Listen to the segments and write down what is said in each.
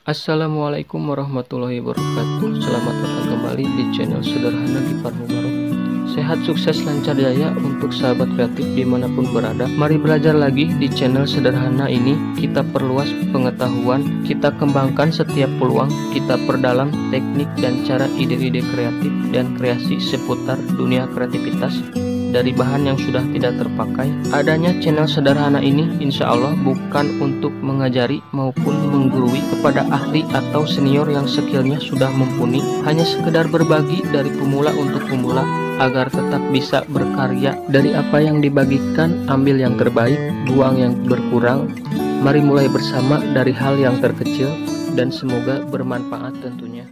Assalamualaikum warahmatullahi wabarakatuh. Selamat datang kembali di channel Sederhana Gipar Mubarok. Sehat, sukses, lancar jaya untuk sahabat kreatif dimanapun berada. Mari belajar lagi di channel Sederhana ini. Kita perluas pengetahuan, kita kembangkan setiap peluang, kita perdalam teknik dan cara ide-ide kreatif dan kreasi seputar dunia kreativitas dari bahan yang sudah tidak terpakai. Adanya channel Sederhana ini insya Allah bukan untuk mengajari maupun menggurui kepada ahli atau senior yang skillnya sudah mumpuni, hanya sekedar berbagi dari pemula untuk pemula agar tetap bisa berkarya. Dari apa yang dibagikan, ambil yang terbaik, buang yang berkurang. Mari mulai bersama dari hal yang terkecil dan semoga bermanfaat tentunya.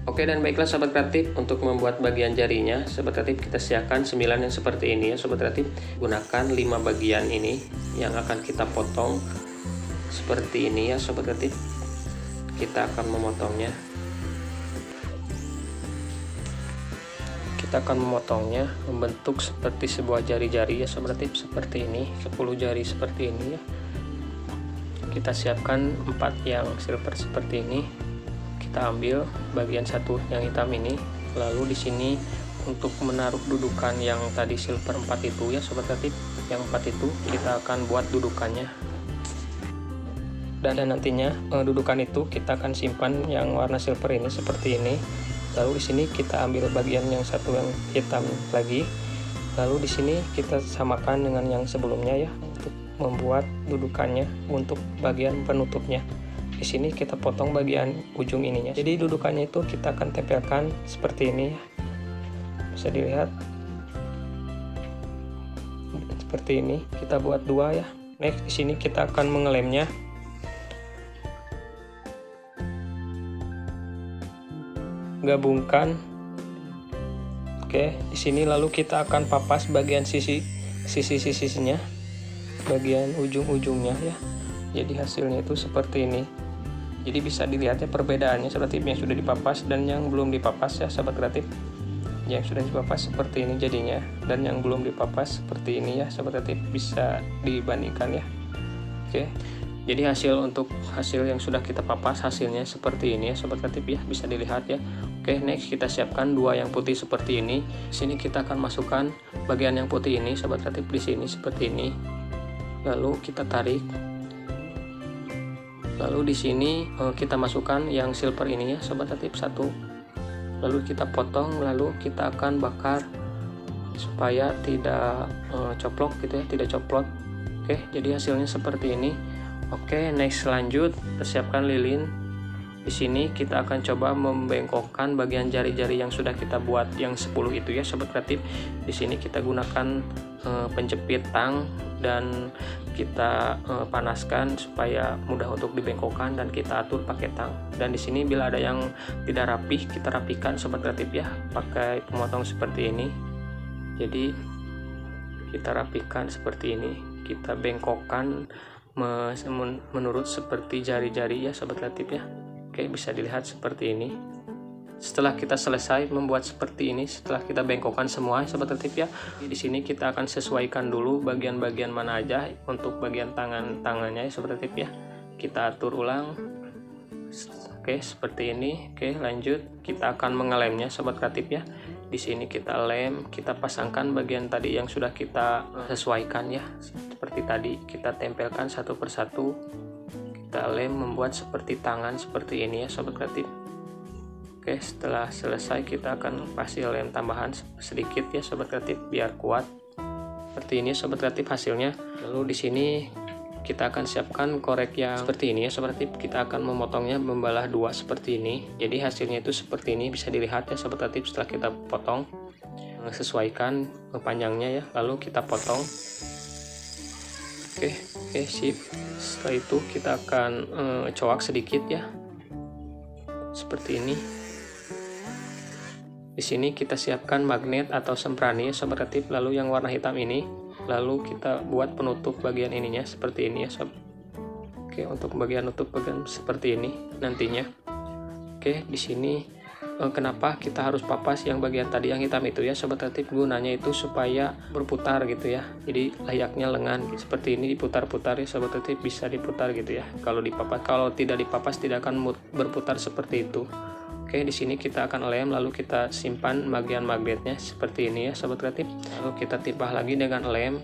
Oke, dan baiklah sobat kreatif, untuk membuat bagian jarinya sobat kreatif kita siapkan 9 yang seperti ini ya sobat kreatif. Gunakan 5 bagian ini yang akan kita potong seperti ini ya sobat kreatif. Kita akan memotongnya. Kita akan memotongnya membentuk seperti sebuah jari-jari ya sobat kreatif, seperti ini, 10 jari seperti ini ya. Kita siapkan 4 yang silver seperti ini. Kita ambil bagian satu yang hitam ini, lalu di sini untuk menaruh dudukan yang tadi silver 4 itu ya sobat kreatif, yang 4 itu kita akan buat dudukannya, dan nantinya dudukan itu kita akan simpan yang warna silver ini seperti ini. Lalu di sini kita ambil bagian yang satu yang hitam lagi, lalu di sini kita samakan dengan yang sebelumnya ya untuk membuat dudukannya untuk bagian penutupnya. Di sini kita potong bagian ujung ininya. Jadi dudukannya itu kita akan tempelkan seperti ini ya. Bisa dilihat. Seperti ini. Kita buat 2 ya. Next di sini kita akan mengelemnya. Gabungkan. Oke, di sini lalu kita akan papas bagian sisi-sisinya. Bagian ujung-ujungnya ya. Jadi hasilnya itu seperti ini. Jadi bisa dilihat ya perbedaannya seperti yang sudah dipapas dan yang belum dipapas ya sahabat kreatif. Yang sudah dipapas seperti ini jadinya, dan yang belum dipapas seperti ini ya sahabat kreatif, bisa dibandingkan ya. Oke. Jadi hasil yang sudah kita papas hasilnya seperti ini ya sahabat kreatif ya, bisa dilihat ya. Oke, next kita siapkan 2 yang putih seperti ini. Di sini kita akan masukkan bagian yang putih ini sahabat kreatif di sini seperti ini. Lalu kita tarik. Lalu di sini kita masukkan yang silver ini ya sobat kreatif 1. Lalu kita potong, lalu kita akan bakar supaya tidak coplok gitu ya, tidak coplok. Oke, jadi hasilnya seperti ini. Oke, next lanjut, kita siapkan lilin. Di sini kita akan coba membengkokkan bagian jari-jari yang sudah kita buat yang 10 itu ya sobat kreatif. Di sini kita gunakan penjepit tang dan kita panaskan supaya mudah untuk dibengkokkan, dan kita atur pakai tang. Dan di sini bila ada yang tidak rapih, kita rapikan sobat kreatif ya pakai pemotong seperti ini. Jadi kita rapikan seperti ini, kita bengkokkan menurut seperti jari-jari ya sobat kreatif ya. Oke, bisa dilihat seperti ini. Setelah kita selesai membuat seperti ini, setelah kita bengkokkan semua sobat kreatif ya, di sini kita akan sesuaikan dulu bagian-bagian mana aja untuk bagian tangannya ya sobat kreatif ya. Kita atur ulang. Oke, seperti ini. Oke, lanjut kita akan mengelemnya sobat kreatif ya. Di sini kita lem, kita pasangkan bagian tadi yang sudah kita sesuaikan ya. Seperti tadi kita tempelkan satu persatu. Kita lem membuat seperti tangan seperti ini ya sobat kreatif. Oke, setelah selesai kita akan kasih lem tambahan sedikit ya sobat kreatif biar kuat. Seperti ini sobat kreatif hasilnya. Lalu di sini kita akan siapkan korek yang seperti ini ya sobat kreatif. Kita akan memotongnya membelah 2 seperti ini. Jadi hasilnya itu seperti ini, bisa dilihat ya sobat kreatif setelah kita potong. Sesuaikan panjangnya ya, lalu kita potong. Oke, sip. Setelah itu kita akan coak sedikit ya. Seperti ini. Di sini kita siapkan magnet atau semprani sobat kreatif, lalu yang warna hitam ini, lalu kita buat penutup bagian ininya seperti ini ya sob. Oke, untuk bagian nutup bagian seperti ini nantinya. Oke, di sini kenapa kita harus papas yang bagian tadi yang hitam itu ya sobat tertib, gunanya itu supaya berputar gitu ya. Jadi layaknya lengan seperti ini diputar-putar ya sobat tertib, bisa diputar gitu ya. Kalau dipapas, kalau tidak dipapas tidak akan berputar seperti itu. Oke, di sini kita akan lem, lalu kita simpan bagian magnetnya seperti ini ya sobat kreatif. Lalu kita timpah lagi dengan lem,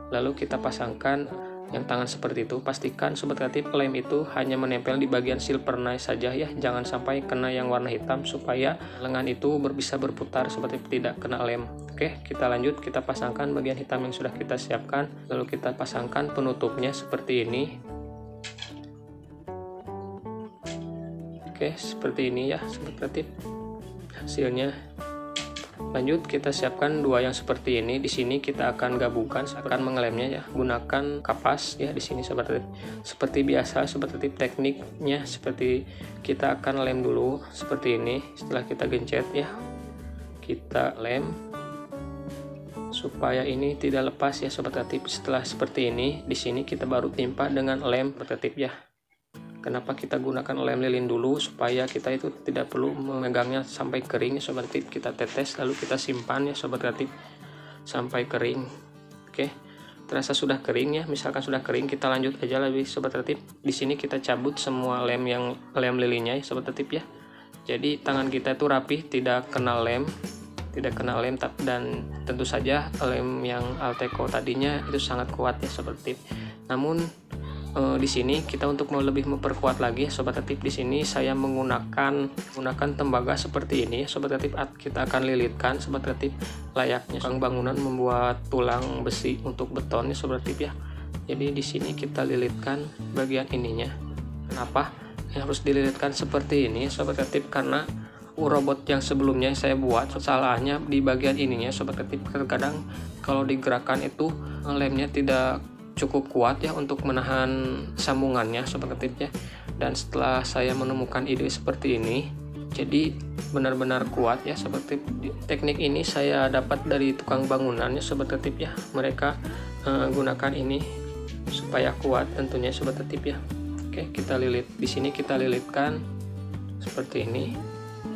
lalu kita pasangkan yang tangan seperti itu. Pastikan sobat kreatif lem itu hanya menempel di bagian silvernya saja ya, jangan sampai kena yang warna hitam supaya lengan itu bisa berputar seperti tidak kena lem. Oke, kita lanjut, kita pasangkan bagian hitam yang sudah kita siapkan, lalu kita pasangkan penutupnya seperti ini. Oke, seperti ini ya sobat kreatif hasilnya. Lanjut kita siapkan dua yang seperti ini. Di sini kita akan gabungkan, akan mengelemnya ya, gunakan kapas ya di sini sobat kreatif. Seperti biasa sobat kreatif, tekniknya seperti kita akan lem dulu seperti ini. Setelah kita gencet ya, kita lem supaya ini tidak lepas ya sobat kreatif. Setelah seperti ini, di sini kita baru timpa dengan lem sobat kreatif ya. Kenapa kita gunakan lem lilin dulu, supaya kita itu tidak perlu memegangnya sampai kering ya sobat kreatif. Kita tetes lalu kita simpan ya sobat kreatif sampai kering. Oke, terasa sudah kering ya, misalkan sudah kering, kita lanjut aja lagi sobat kreatif. Di sini kita cabut semua lem lilinnya ya sobat kreatif ya. Jadi tangan kita itu rapi, tidak kena lem, dan tentu saja lem yang Alteco tadinya itu sangat kuat ya sobat kreatif. Namun di sini kita untuk lebih memperkuat lagi sobat kreatif, di sini saya menggunakan tembaga seperti ini sobat kreatif. Kita akan lilitkan sobat kreatif layaknya tukang bangunan membuat tulang besi untuk beton ya sobat kreatif ya. Jadi di sini kita lilitkan bagian ininya. Kenapa yang harus dililitkan seperti ini sobat kreatif? Karena robot yang sebelumnya saya buat salahnya di bagian ininya sobat kreatif. Terkadang kalau digerakkan itu lemnya tidak cukup kuat ya untuk menahan sambungannya sobat kreatif ya. Dan setelah saya menemukan ide seperti ini, jadi benar-benar kuat ya sobat kreatif. Teknik ini saya dapat dari tukang bangunan ya sobat kreatif ya. Mereka gunakan ini supaya kuat tentunya sobat kreatif ya. Oke, kita lilit. Di sini kita lilitkan seperti ini.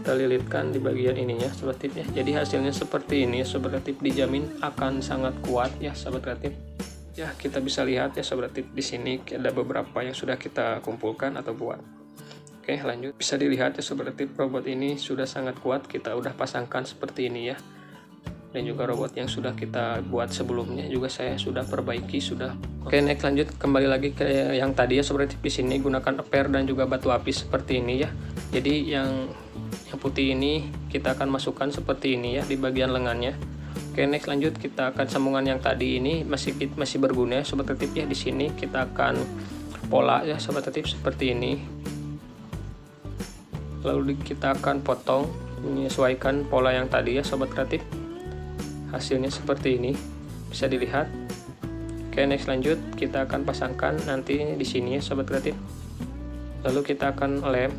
Kita lilitkan di bagian ininya sobat kreatif ya. Jadi hasilnya seperti ini sobat kreatif, dijamin akan sangat kuat ya sobat kreatif. Ya, kita bisa lihat ya sobat kreatif, di sini ada beberapa yang sudah kita kumpulkan atau buat. Oke, lanjut. Bisa dilihat ya sobat kreatif, robot ini sudah sangat kuat. Kita udah pasangkan seperti ini ya. Dan juga robot yang sudah kita buat sebelumnya juga saya sudah perbaiki sudah. Oke, next lanjut kembali lagi ke yang tadi ya sobat kreatif. Di sini gunakan per dan juga batu api seperti ini ya. Jadi yang putih ini kita akan masukkan seperti ini ya di bagian lengannya. Oke, next lanjut kita akan sambungan yang tadi ini masih berguna ya sobat kreatif ya. Di sini kita akan pola ya sobat kreatif seperti ini. Lalu kita akan potong menyesuaikan pola yang tadi ya sobat kreatif. Hasilnya seperti ini, bisa dilihat. Oke, next lanjut kita akan pasangkan nanti di sini ya sobat kreatif. Lalu kita akan lem.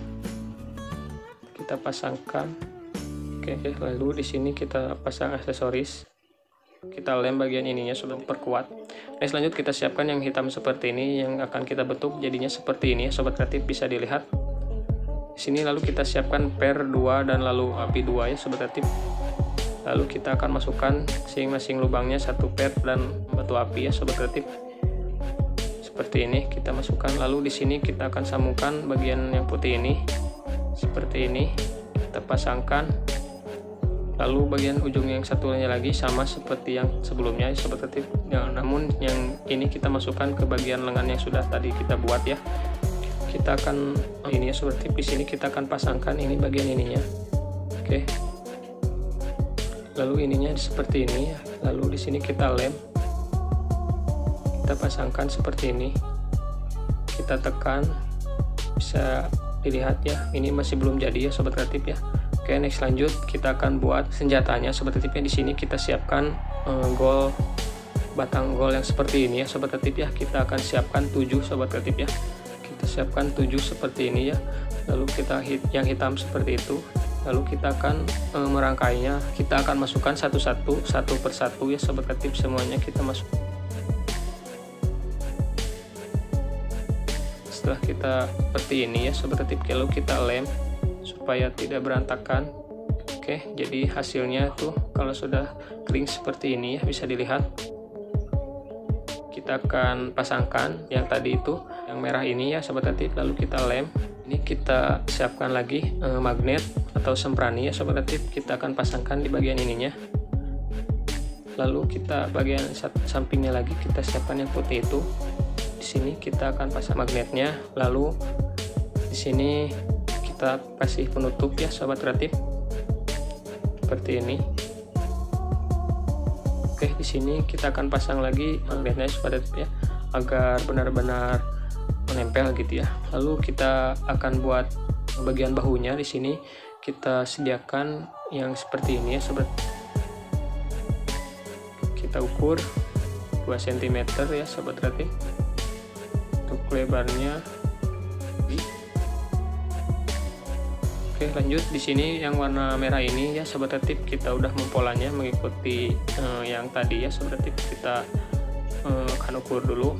Kita pasangkan. Oke, lalu di sini kita pasang aksesoris. Kita lem bagian ininya sudah perkuat. Next lanjut kita siapkan yang hitam seperti ini yang akan kita bentuk jadinya seperti ini ya sobat kreatif, bisa dilihat. Di sini lalu kita siapkan per 2 dan lalu api 2 ya sobat kreatif. Lalu kita akan masukkan masing-masing lubangnya satu per dan batu api ya sobat kreatif. Seperti ini kita masukkan, lalu di sini kita akan sambungkan bagian yang putih ini seperti ini. Kita pasangkan. Lalu bagian ujung yang satunya lagi sama seperti yang sebelumnya sobat kreatif ya, namun yang ini kita masukkan ke bagian lengan yang sudah tadi kita buat ya. Kita akan ini ya sobat kreatif, di sini kita akan pasangkan ini bagian ininya. Oke, lalu ininya seperti ini ya. Lalu di sini kita lem, kita pasangkan seperti ini, kita tekan, bisa dilihat ya, ini masih belum jadi ya sobat kreatif ya. Oke, next lanjut kita akan buat senjatanya sobat kreatifnya. Di sini kita siapkan batang gol yang seperti ini ya sobat kreatif ya. Kita akan siapkan 7 sobat kreatif ya. Kita siapkan 7 seperti ini ya. Lalu kita yang hitam seperti itu. Lalu kita akan merangkainya. Kita akan masukkan satu persatu ya sobat kreatif, semuanya kita masuk. Setelah kita seperti ini ya sobat kreatif, lalu kita lem supaya tidak berantakan. Oke, jadi hasilnya tuh kalau sudah kering seperti ini ya, bisa dilihat. Kita akan pasangkan yang tadi itu, yang merah ini ya sobat tertib, lalu kita lem. Ini kita siapkan lagi magnet atau semprani ya sobat tertib, kita akan pasangkan di bagian ininya. Lalu kita bagian sampingnya lagi kita siapkan yang putih itu. Di sini kita akan pasang magnetnya, lalu di sini kita kasih penutup ya sobat tertib. Seperti ini. Oke, di sini kita akan pasang lagi magnetnya sobat tertib ya, agar benar-benar menempel gitu ya. Lalu kita akan buat bagian bahunya. Di sini kita sediakan yang seperti ini ya sobat. Kita ukur 2 cm ya sobat tertib. Untuk lebarnya. Oke, lanjut di sini yang warna merah ini ya sobat tertib, kita udah mempolanya mengikuti yang tadi ya sobat tertib. Kita akan ukur dulu.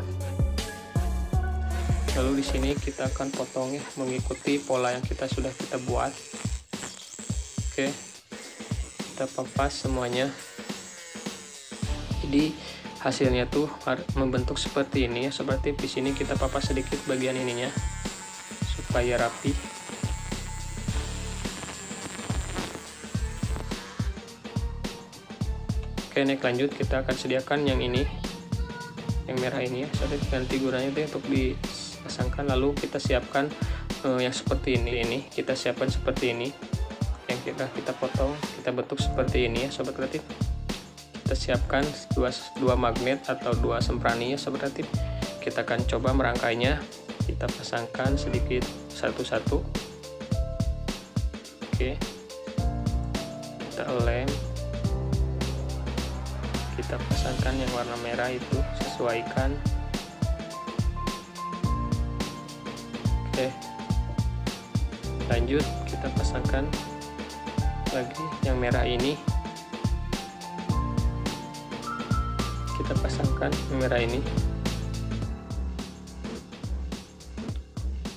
Lalu di sini kita akan potong ya mengikuti pola yang sudah kita buat. Oke, kita pampas semuanya. Jadi hasilnya tuh membentuk seperti ini ya sobat tertib. Di sini kita pampas sedikit bagian ininya supaya rapi. Oke, next lanjut kita akan sediakan yang ini, yang merah ini ya sobat, ganti gunanya itu untuk dipasangkan. Lalu kita siapkan yang seperti ini kita siapkan seperti ini, yang kita potong, kita bentuk seperti ini ya sobat kreatif. Kita siapkan dua magnet atau 2 semprani ya sobat kreatif. Kita akan coba merangkainya, kita pasangkan sedikit satu-satu. Oke, kita lem, kita pasangkan yang warna merah itu, sesuaikan. Oke, lanjut kita pasangkan lagi yang merah ini, kita pasangkan yang merah ini,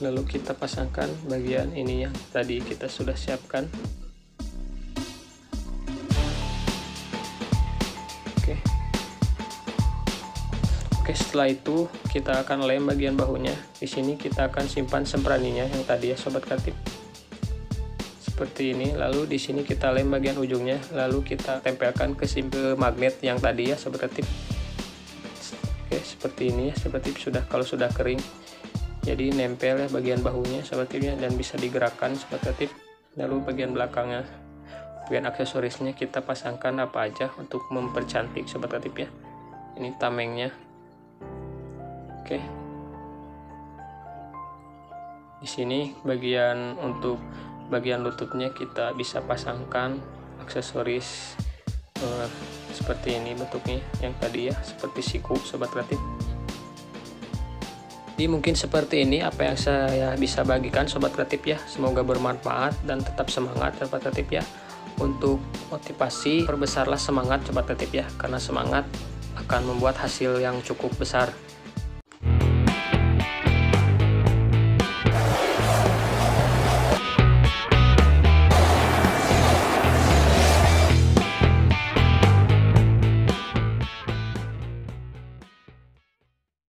lalu kita pasangkan bagian ini yang tadi kita sudah siapkan. Oke, setelah itu kita akan lem bagian bahunya. Di sini kita akan simpan sempraninya yang tadi ya sobat kreatif. Seperti ini. Lalu di sini kita lem bagian ujungnya, lalu kita tempelkan ke magnet yang tadi ya sobat kreatif. Oke, seperti ini ya sobat kreatif, kalau sudah kering. Jadi nempel ya bagian bahunya sobat kreatif ya, dan bisa digerakkan sobat kreatif. Lalu bagian belakangnya, bagian aksesorisnya kita pasangkan apa aja untuk mempercantik sobat kreatif ya. Ini tamengnya. Oke, di sini untuk bagian lututnya kita bisa pasangkan aksesoris seperti ini bentuknya, yang tadi ya seperti siku sobat kreatif. Jadi mungkin seperti ini apa yang saya bisa bagikan sobat kreatif ya. Semoga bermanfaat dan tetap semangat sobat kreatif ya. Untuk motivasi, perbesarlah semangat sobat kreatif ya, karena semangat akan membuat hasil yang cukup besar.